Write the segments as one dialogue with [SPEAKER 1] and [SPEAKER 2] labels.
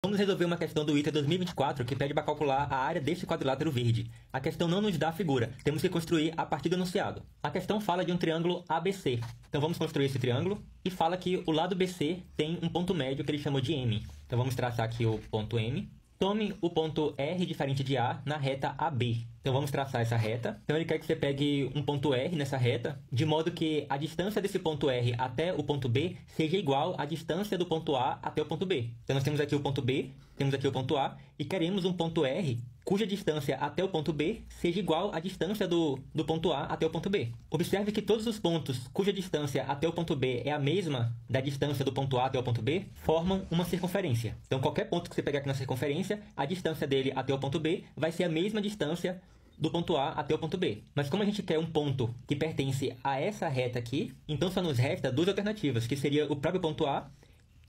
[SPEAKER 1] Vamos resolver uma questão do ITA 2024 que pede para calcular a área deste quadrilátero verde. A questão não nos dá a figura, temos que construir a partir do enunciado. A questão fala de um triângulo ABC. Então vamos construir esse triângulo e fala que o lado BC tem um ponto médio que ele chamou de M. Então vamos traçar aqui o ponto M. Tome o ponto R diferente de A na reta AB. Então vamos traçar essa reta. Então ele quer que você pegue um ponto R nessa reta, de modo que a distância desse ponto R até o ponto B seja igual à distância do ponto A até o ponto B. Então nós temos aqui o ponto B, temos aqui o ponto A, e queremos um ponto R cuja distância até o ponto B seja igual à distância do ponto A até o ponto B. Observe que todos os pontos cuja distância até o ponto B é a mesma da distância do ponto A até o ponto B formam uma circunferência. Então qualquer ponto que você pegar aqui na circunferência, a distância dele até o ponto B vai ser a mesma distância do ponto A até o ponto B. Mas como a gente quer um ponto que pertence a essa reta aqui, então só nos resta duas alternativas, que seria o próprio ponto A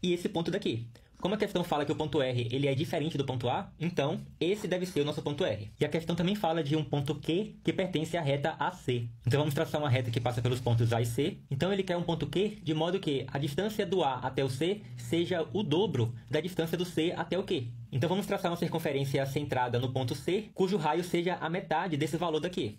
[SPEAKER 1] e esse ponto daqui. Como a questão fala que o ponto R ele é diferente do ponto A, então esse deve ser o nosso ponto R. E a questão também fala de um ponto Q que pertence à reta AC. Então vamos traçar uma reta que passa pelos pontos A e C. Então ele quer um ponto Q de modo que a distância do A até o C seja o dobro da distância do C até o Q. Então vamos traçar uma circunferência centrada no ponto C, cujo raio seja a metade desse valor daqui.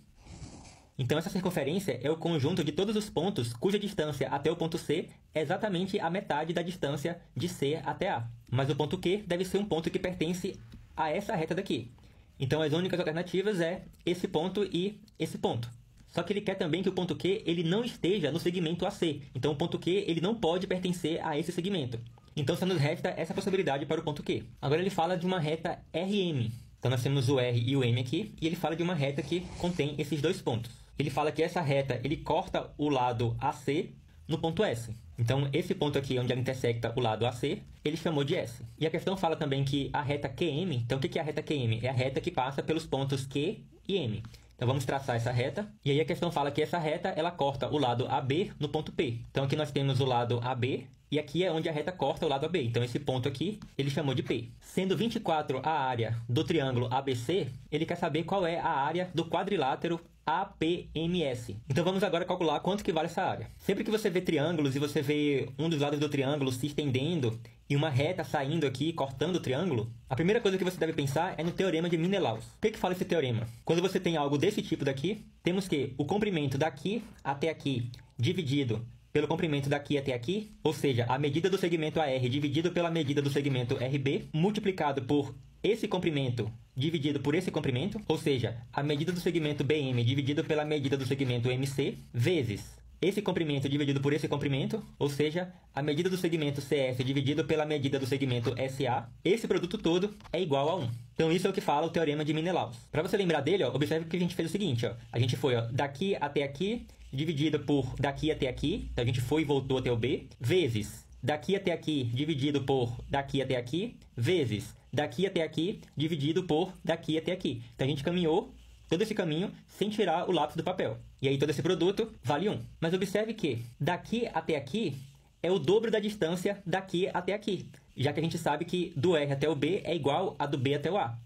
[SPEAKER 1] Então essa circunferência é o conjunto de todos os pontos cuja distância até o ponto C é exatamente a metade da distância de C até A. Mas o ponto Q deve ser um ponto que pertence a essa reta daqui. Então as únicas alternativas é esse ponto e esse ponto. Só que ele quer também que o ponto Q ele não esteja no segmento AC. Então o ponto Q ele não pode pertencer a esse segmento. Então só nos resta essa possibilidade para o ponto Q. Agora ele fala de uma reta RM. Então nós temos o R e o M aqui, e ele fala de uma reta que contém esses dois pontos. Ele fala que essa reta, ele corta o lado AC no ponto S. Então, esse ponto aqui, onde ela intersecta o lado AC, ele chamou de S. E a questão fala também que a reta QM, então o que é a reta QM? É a reta que passa pelos pontos Q e M. Então, vamos traçar essa reta. E aí a questão fala que essa reta, ela corta o lado AB no ponto P. Então, aqui nós temos o lado AB, e aqui é onde a reta corta o lado AB. Então, esse ponto aqui, ele chamou de P. Sendo 24 a área do triângulo ABC, ele quer saber qual é a área do quadrilátero APMS. Então vamos agora calcular quanto que vale essa área. Sempre que você vê triângulos e você vê um dos lados do triângulo se estendendo e uma reta saindo aqui, cortando o triângulo, a primeira coisa que você deve pensar é no teorema de Menelaus. O que fala esse teorema? Quando você tem algo desse tipo daqui, temos que o comprimento daqui até aqui dividido pelo comprimento daqui até aqui, ou seja, a medida do segmento AR dividido pela medida do segmento RB, multiplicado por esse comprimento dividido por esse comprimento, ou seja, a medida do segmento BM dividido pela medida do segmento MC, vezes esse comprimento dividido por esse comprimento, ou seja, a medida do segmento CS dividido pela medida do segmento SA, esse produto todo é igual a 1. Então isso é o que fala o teorema de Menelaus. Para você lembrar dele, observe que a gente fez o seguinte, a gente foi daqui até aqui, dividido por daqui até aqui, então a gente foi e voltou até o B, vezes daqui até aqui, dividido por daqui até aqui, vezes daqui até aqui, dividido por daqui até aqui. Então a gente caminhou todo esse caminho sem tirar o lápis do papel. E aí todo esse produto vale 1. Mas observe que daqui até aqui é o dobro da distância daqui até aqui, já que a gente sabe que do R até o B é igual a do B até o A.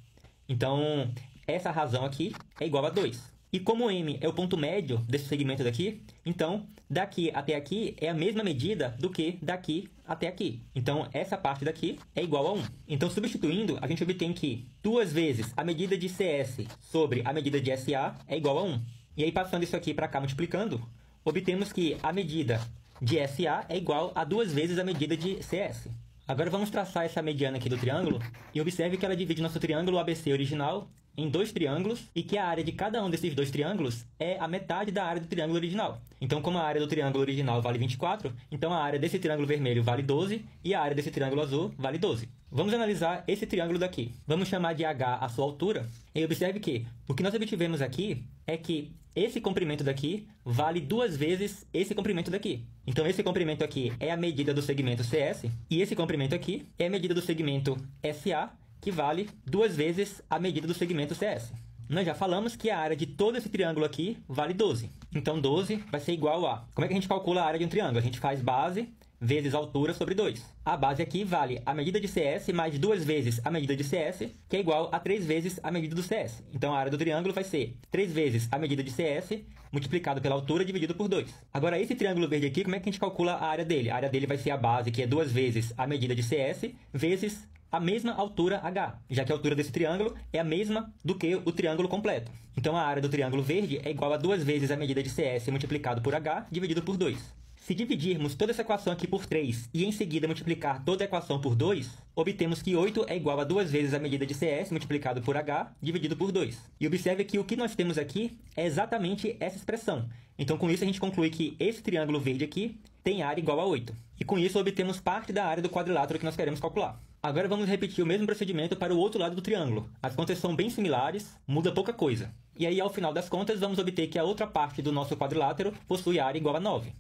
[SPEAKER 1] Então essa razão aqui é igual a 2. E como M é o ponto médio desse segmento daqui, então daqui até aqui é a mesma medida do que daqui até aqui. Então essa parte daqui é igual a 1. Então substituindo, a gente obtém que 2 vezes a medida de CS sobre a medida de SA é igual a 1. E aí passando isso aqui para cá multiplicando, obtemos que a medida de SA é igual a 2 vezes a medida de CS. Agora vamos traçar essa mediana aqui do triângulo e observe que ela divide nosso triângulo ABC original em dois triângulos e que a área de cada um desses dois triângulos é a metade da área do triângulo original. Então, como a área do triângulo original vale 24, então a área desse triângulo vermelho vale 12 e a área desse triângulo azul vale 12. Vamos analisar esse triângulo daqui. Vamos chamar de H a sua altura e observe que o que nós obtivemos aqui é que esse comprimento daqui vale 2 vezes esse comprimento daqui. Então esse comprimento aqui é a medida do segmento CS e esse comprimento aqui é a medida do segmento SA, que vale 2 vezes a medida do segmento CS. Nós já falamos que a área de todo esse triângulo aqui vale 12. Então 12 vai ser igual a... Como é que a gente calcula a área de um triângulo? A gente faz base vezes altura sobre 2. A base aqui vale a medida de CS mais 2 vezes a medida de CS, que é igual a 3 vezes a medida do CS. Então a área do triângulo vai ser 3 vezes a medida de CS multiplicado pela altura dividido por 2. Agora esse triângulo verde aqui, como é que a gente calcula a área dele? A área dele vai ser a base, que é 2 vezes a medida de CS, vezes a mesma altura h, já que a altura desse triângulo é a mesma do que o triângulo completo. Então, a área do triângulo verde é igual a 2 vezes a medida de CS multiplicado por h dividido por 2. Se dividirmos toda essa equação aqui por 3 e em seguida multiplicar toda a equação por 2, obtemos que 8 é igual a 2 vezes a medida de CS multiplicado por h dividido por 2. E observe que o que nós temos aqui é exatamente essa expressão. Então, com isso, a gente conclui que esse triângulo verde aqui tem área igual a 8. E com isso, obtemos parte da área do quadrilátero que nós queremos calcular. Agora vamos repetir o mesmo procedimento para o outro lado do triângulo. As contas são bem similares, muda pouca coisa. E aí, ao final das contas, vamos obter que a outra parte do nosso quadrilátero possui área igual a 9.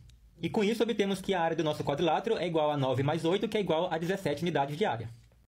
[SPEAKER 1] E com isso obtemos que a área do nosso quadrilátero é igual a 9 mais 8, que é igual a 17 unidades de área.